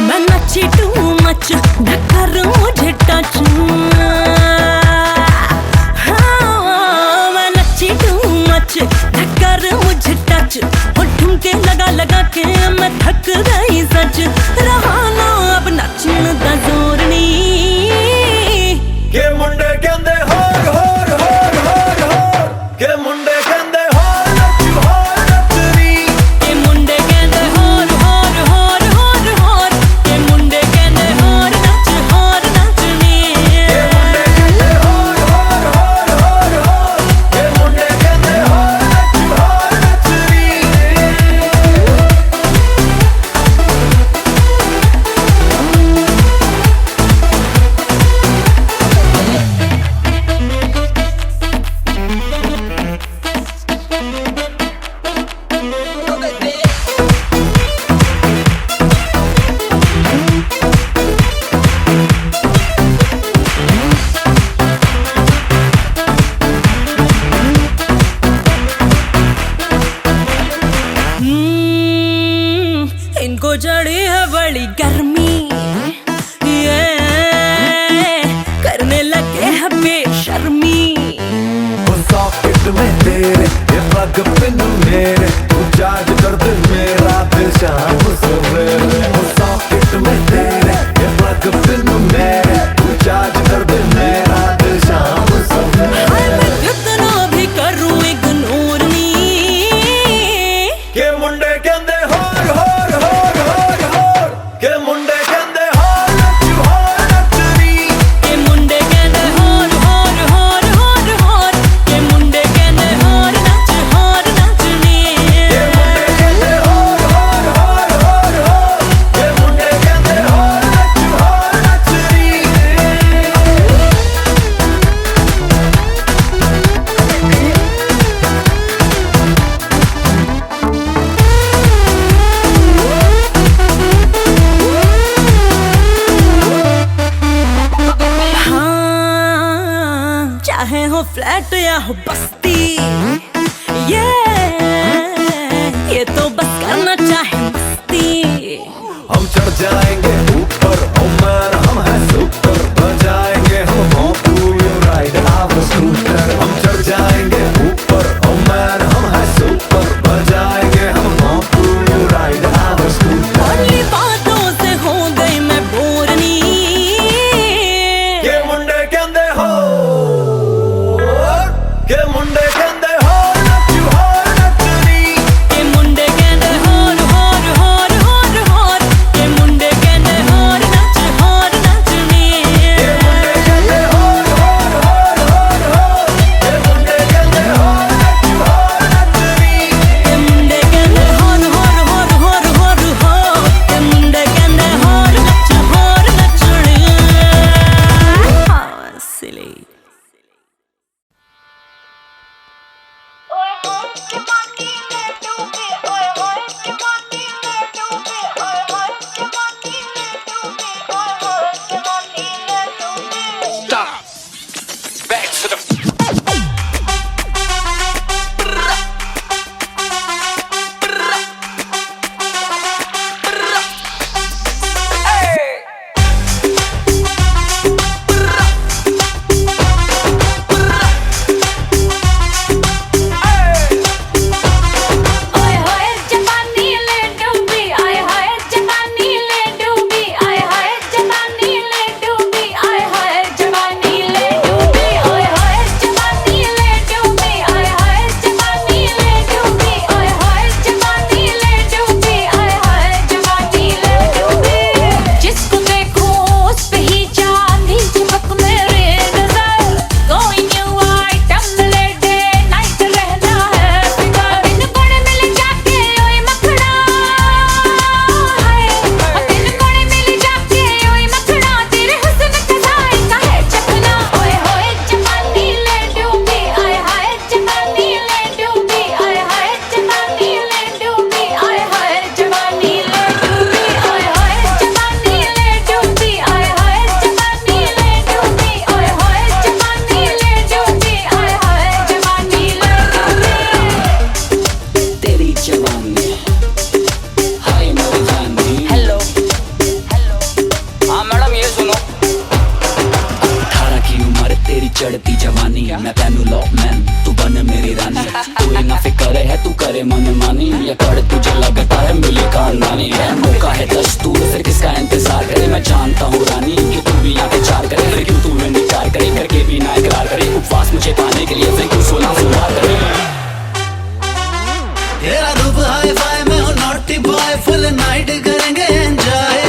मैं नची too much ढक्कर मुझे टच मैं नची टू मच ढक्कर मुझे टच और ठुमके लगा लगा के मैं थक गई सच रहा ना अब नचन दा जोर नहीं के मुंडे कहंदे होर होर होर होर होर के मुंडे कहंदे होर नचनी के मुंडे कहंदे होर होर होर होर होर के मुंडे कहंदे होर नचनी के मुंडे कहंदे होर होर होर होर होर के मुंडे कहंदे होर नचनी इनको चढ़ी है बड़ी गर्मी ये करने लगे है बेशर्मी सॉकेट में तेरे ये प्लग पिन मेरे तू चार्ज कर दे मेरा दिल शाम सवेरे सॉकेट में तेरे ये प्लग पिन मेरे तू चार्ज कर दे मेरा दिल शाम सवेरे हाय मैं कितना भी करूं इग्नोर नहीं के मुंडे कहंदे होर होर होर होर होर के मुंडे कहंदे होर नचनी के मुंडे कहंदे होर होर होर होर होर के मुंडे कहंदे होर नचनी के मुंडे कहंदे होर होर होर होर होर के मुंडे कहंदे होर नचनी हाँ चाहे हो फ्लैट या हो बस्ती ये तो बस करना चाहे मस्ती हम चढ़ जाएंगे ऊपर ओ मैन हम हैं सुपर बजाएंगे हम भोंपू राइड आवर स्कूटर हम चढ़ जाएंगे ऊपर ओ मैन हम हैं सुपर बजाएंगे हम भोंपू राइड आवर स्कूटर और बातों से हो गई मैं बोर नहीं के मुंडे कहंदे हो के मुंडे करे मन मानी, या कर तुझे लगता है मिली खानदानी है। मौका है दस्तूर, फिर किसका इंतजार करे। मैं जानता हूँ रानी कि तू भी यहाँ पे चार करे, फिर क्यों तू में चार करे, करके भी ना इकरार करे। उपवास मुझे पाने के लिए फिर क्यों 16 सुधार करे। तेरा रूप हाई फाई में हो नॉटी बॉय, फुल नाइट करेंगे एंजॉय।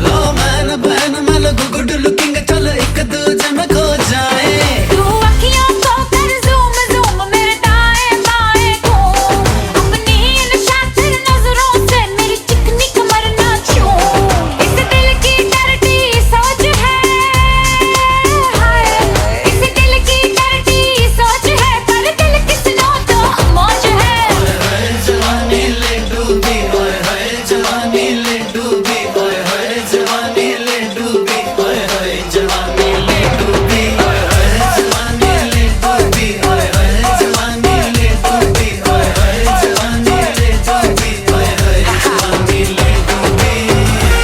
लो मैन बहन मैं लगू गुड लुकिंग, चल एक दूजे में खो जाए। तू अखियों को कर ज़ूम ज़ूम मेरे दाएं बाएं घूम, अपनी इन शातिर नजरों से मेरी चिकनी कमर ना छूम। इस दिल की डरती सोच है, हाय इस दिल की डरती सोच है, पर दिल किसनो तो मौज है। जवानी ले डूबी, ओए हाय जवानी ले डूबी, ओए हाय जवानी ले डूबी, ओए हाय जवानी ले डूबी, ओए हाय जवानी ले डूबी, ओए हाय जवानी ले डूबी, ओए हाय जवानी ले डूबी, ओए हाय जवानी ले डूबी।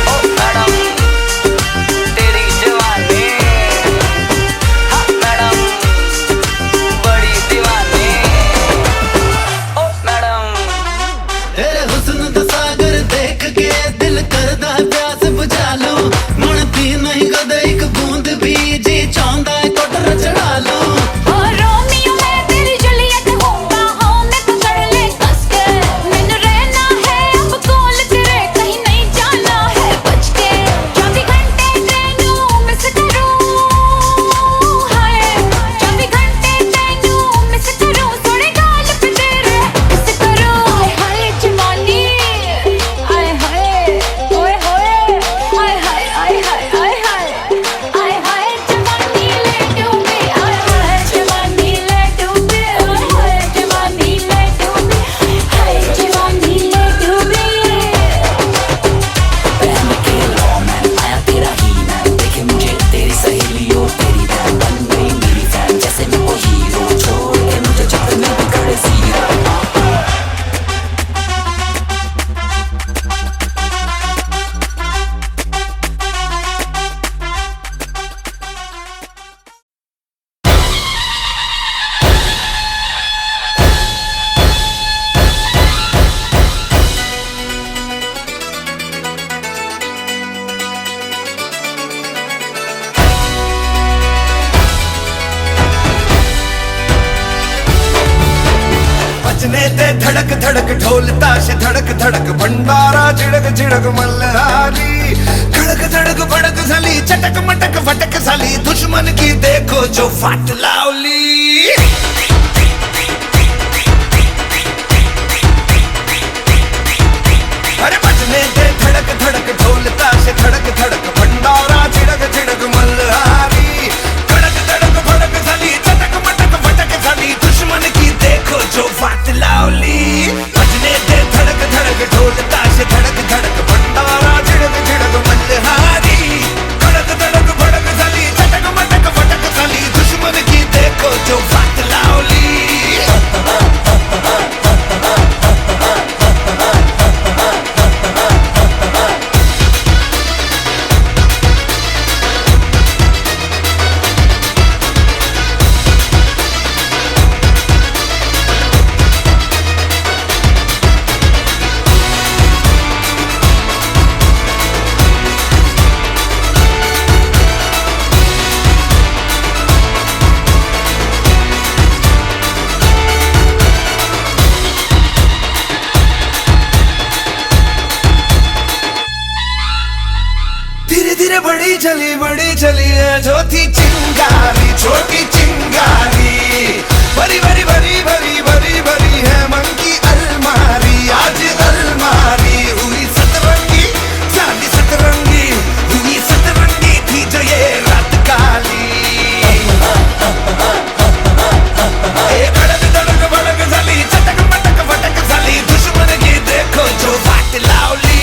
ओ मैडम तेरी जवानी, हाँ मैडम बड़ी दीवानी। ओ मैडम तेरे हुस्न दा सागर देख के दिल करदा है प्यास बुझा लूं। मन पी नहीं कदे एक बूंद भी, जी चाहंदा है कोटर चढ़ा लूं। ओ रोमियो मैं तेरी जूलियट हूँ, बाहों में पकड़ ले कस के। मैंने रहना है अब कोल तेरे, कहीं नहीं जाना है बच के। 24 घंटे तेनू मिस करूँ, हाय 24 घंटे तेनू मिस करूँ, सोने गाल पे तेरे किस करूँ। हाय हाय जवानी, हाय हाय ओए होए, हाय हाय हाय हाय हाय हाय, हाय हाय जवानी ले डूबी, हाय हाय जवानी ले डूबी, हाय हाय जवानी ले डूबी, हाय जवानी ले डूबी। पहन के लॉन्ग आया तेरा ही मैन, देखे मुझे तेरी सहेली और तेरी बहन, बन गई मेरी फैन जैसे मैं वो हीरो। छोड़ के मुझे चित्र में भी खड़े जीरो। बजने ते धड़क धड़क ढोल ताश धड़क धड़क भंडारा झिड़क झिड़क मल्हारी। खड़क धड़क भड़क साली चटक मटक फटक साली, दुश्मन की देखो जो फाट लावली। अरे बजने ते धड़क धड़क ढोल ताश धड़क धड़क भंडारा झिड़क झिड़क मल्हारी। खड़क धड़क भड़क साली चटक मटक फटक साली, दुश्मन की देखो जो फाट लावली। बजने ते धड़क धड़क ढोल ताश धड़क धड़क भंडारा झिड़क झिड़क मल्हारी। खड़क धड़क भड़क साली चटक मटक फटक साली, दुश्मन की देखो जो फाट लावली। धीरे धीरे बड़ी चली है जो थी चिंगारी, छोटी चिंगारी। भरी भरी भरी भरी भरी भरी है मन की अलमारी। आज अलमारी हुई सतरंगी, साली सतरंगी हुई सतरंगी थी जो ये रात काली। खड़क धड़क भड़क साली चटक मटक फटक साली, दुश्मन की देखो जो फाट लावली।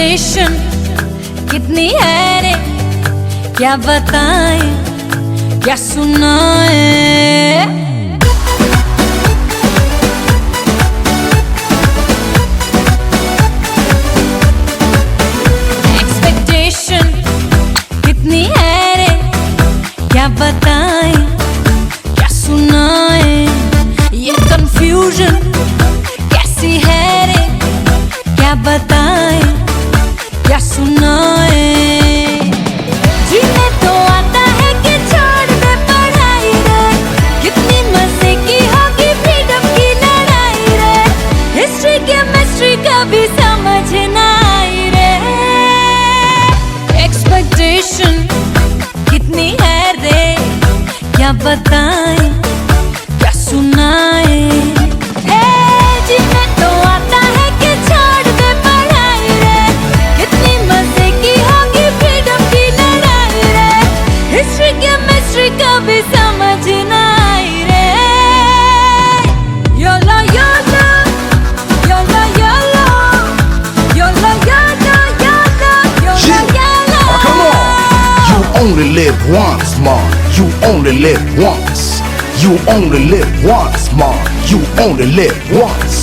एक्सपेक्टेशन कितनी है रे, क्या बताएं क्या सुनाएं। एक्सपेक्टेशन कितनी है रे, क्या बताएं क्या सुनाएं। ये कंफ्यूजन कैसी है रे, क्या बताएं क्या सुनाएं। जीने तो आता है कि छोड़ दे पढ़ाई रे, कितनी मजे की होगी फ्रीडम की लड़ाई रे। हिस्ट्री केमिस्ट्री का भी समझ ना आई रे। एक्सपेक्टेशन कितनी है रे, क्या बताएं क्या सुनाएं। जीने तो आता है कि छोड़ दे पढ़ाई रे, कितनी मजे की होगी फ्रीडम की लड़ाई रे। हिस्ट्री केमिस्ट्री का भी समझ ना आई रे। YOLO YOLO YOLO YOLO YOLO YOLO YOLO YOLO YOLO. Come on! You only live once, man. You only live once. You only live once, man. You only live once.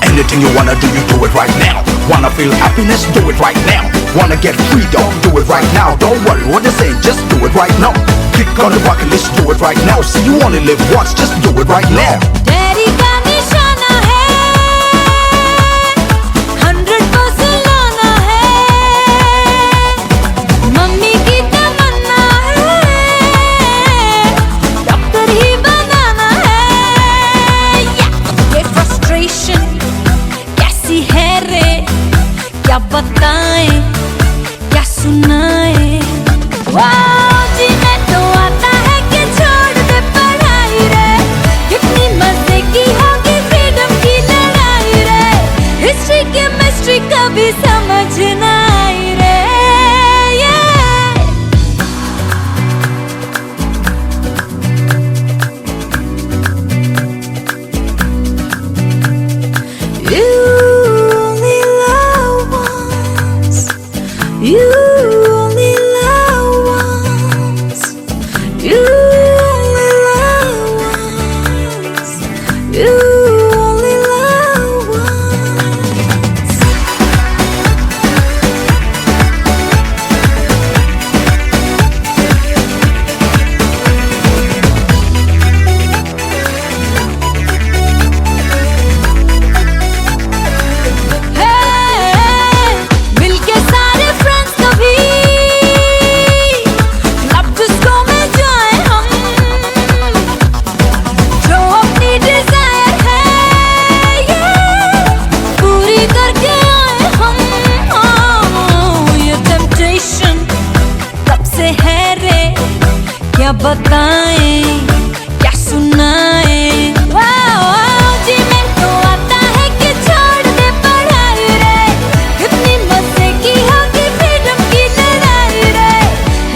Anything you wanna do, you do it right now. Wanna feel happiness, do it right now. Wanna get freedom, do it right now. Don't worry what they say, just do it right now. Click on the bucket list, do it right now. See, you only live once, just do it right now. तेरी का निशाना है, 100% लाना है। Mummy की तमन्ना है, doctor ही बनाना है। ये फ्रस्ट्रेशन कैसी है रे, क्या बताएं क्या सुनाएं। जीने तो आता है कि छोड़ दे पढ़ाई रे, कितनी मजे की होगी फ्रीडम की लड़ाई रे। हिस्ट्री केमिस्ट्री का भी समझ ना आई रे। You only love once. You only love once. You only love once. You only love once. Hey, मिलके सारे फ्रेंड्स कभी क्लब डिस्को में जाएं हम। जो अपनी डिजायर है ये पूरी करके आए हम। ये टेम्पटेशन कब से है रे, क्या बताएं क्या सुनाएं। जीने तो आता है कि छोड़ दे पढ़ाई रे, कितनी मजे की होगी फ्रीडम की लड़ाई रे।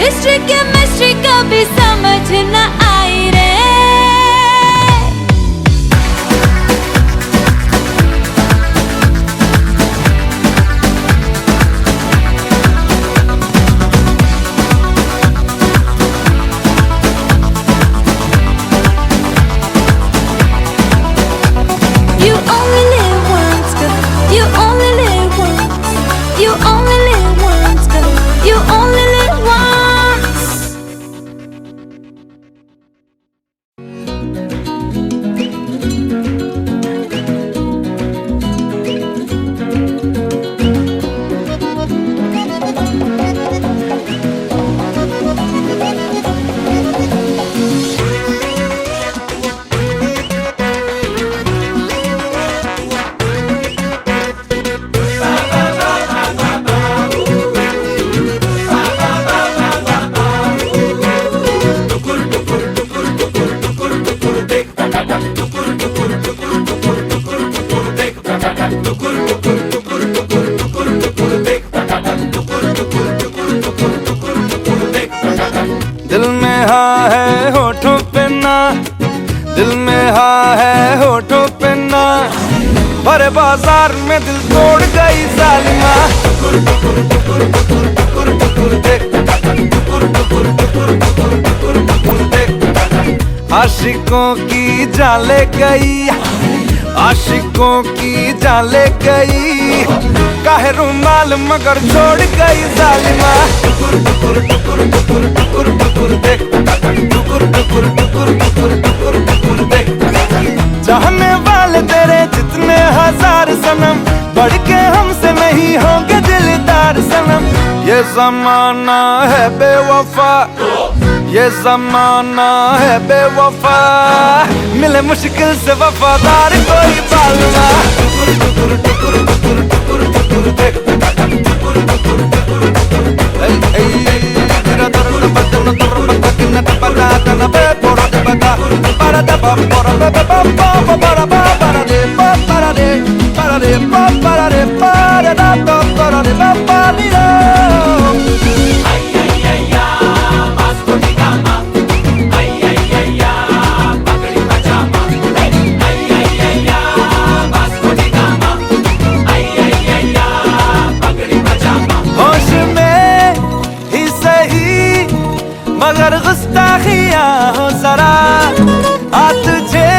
हिस्ट्री केमिस्ट्री का भी समझ ना आई रे। You only live once, girl. You only live once. You only live once, girl. You only live once. दिल में हाँ है होठों पे ना, दिल में हाँ है होठों पे ना, भरे बाजार में दिल तोड़ गई जालिमा। आशिकों की जाले गई, आशिकों की जाले गई, काहे रुमाल मगर छोड़ गई जालिमा। चाहने वाले तेरे जितने हजार सनम, बढ़ के हमसे नहीं होंगे दिलदार सनम। ये जमाना है बेवफा, ये जमाना है बेवफा, मिले मुश्किल से वफादार कोई बालमा। होश में ही सही मगर गुस्ताखियां हो जरा, आ तुझे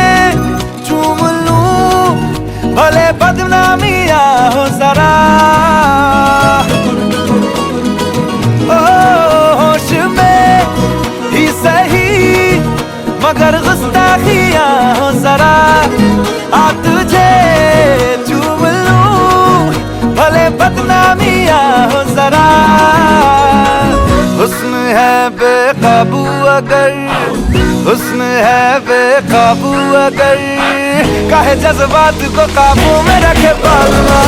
चूम लूं भले बदनामियां हो जरा। ओ होश में ही सही मगर गुस्ताखियां हो जरा, आ तुझे चूम लूं भले बदनामियां हो जरा। हुस्न है बेकाबू अगर, हुस्न है बेकाबू अगर, काहे जज्बात को काबू में रखे बालमा।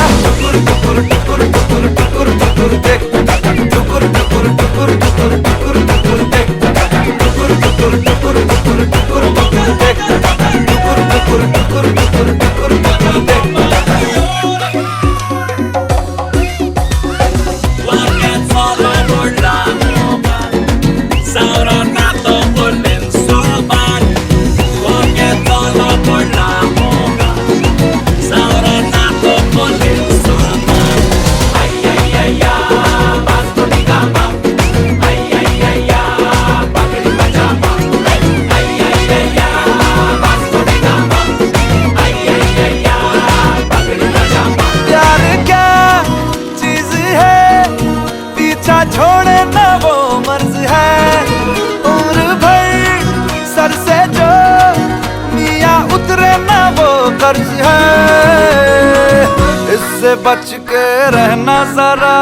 छोड़े ना वो मर्ज है, उम्र भर सर से जो मिया उतरे ना वो कर्ज है। इससे बच के रहना जरा,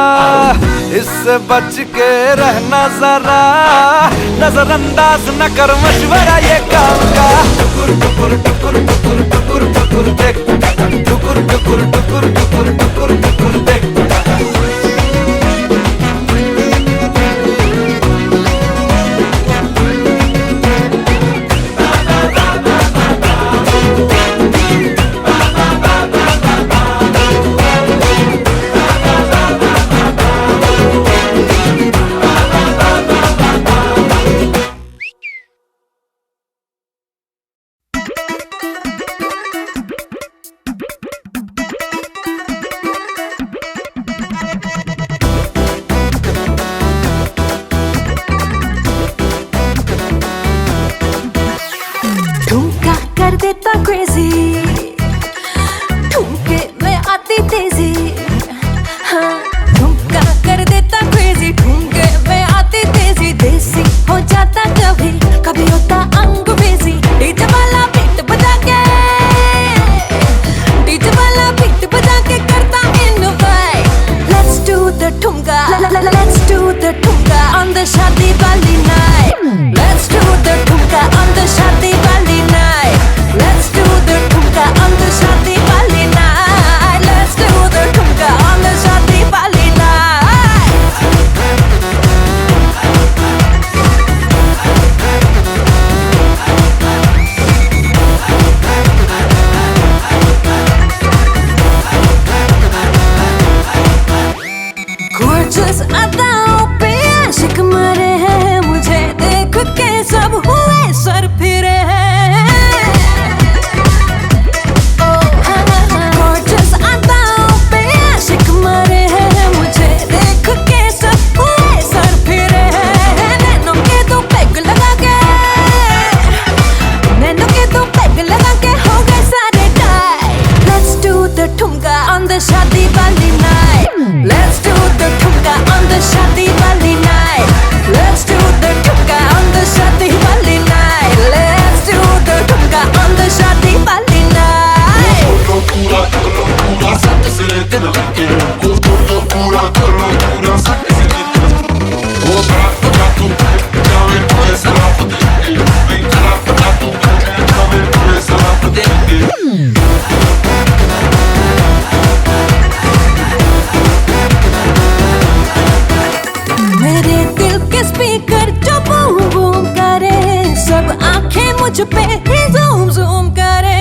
इससे बच के रहना जरा, नजरअंदाज न कर मशवरा ये काम का। पे ही ज़ूम ज़ूम करे।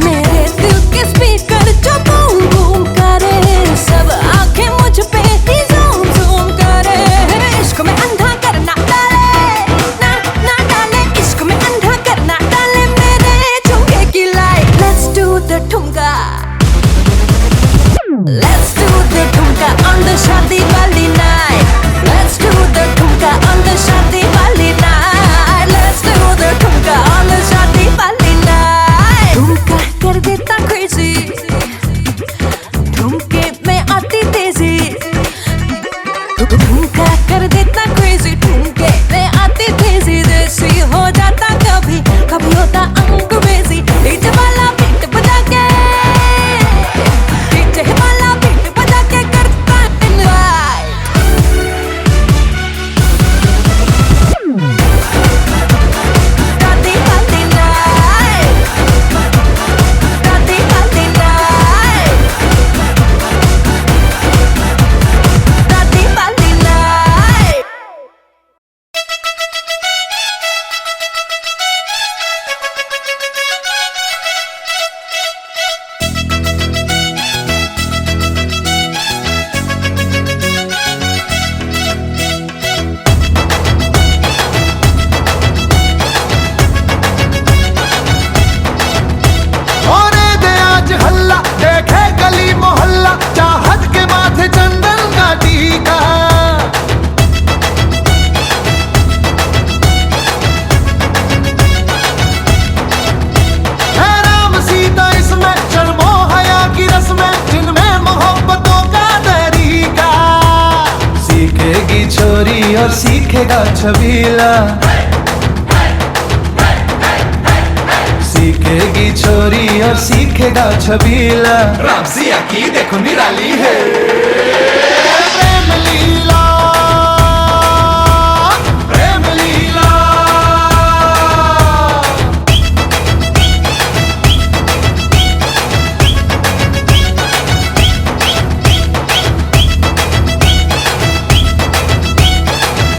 मेरे दिल के स्पीकर जो बूम बूम करे, सब आंखें मुझ पे ही ज़ूम ज़ूम करे। इश्क में अंधा करना डाले ना ना डाले, इश्क में अंधा करना डाले मेरे झुमके की लाइट। Let's do the ठुमका, let's do the ठुमका on the शादी वाली night। Let's do the ठुमका on the शादी वाली night। Let's do the ठुमका on the शादी वाली night। ठुमका कर देता crazy, ठुमके में आती तेजी। ठुमका कर देता crazy, ठुमके में आती तेजी। देसी हो जाता कभी कभी होता अंग्रेजी। डीजे वाला बीट बजा के, डीजे वाला बीट बजा के करता enjoy। शादी वाली night, शादी वाली night, शादी वाली night। होने दे आज हल्ला, देखे गली मोहल्ला, चाहत के माथे चंदन का टीका। है राम सीता इसमें, शर्मो हया की रस्में, जिनमें मोहब्बतों का तरीका। सीखेगी छोरी और सीखेगा छबीला, सीखेगी छोरी और सीखेगा छबीला। राम सिया की देखो निराली है।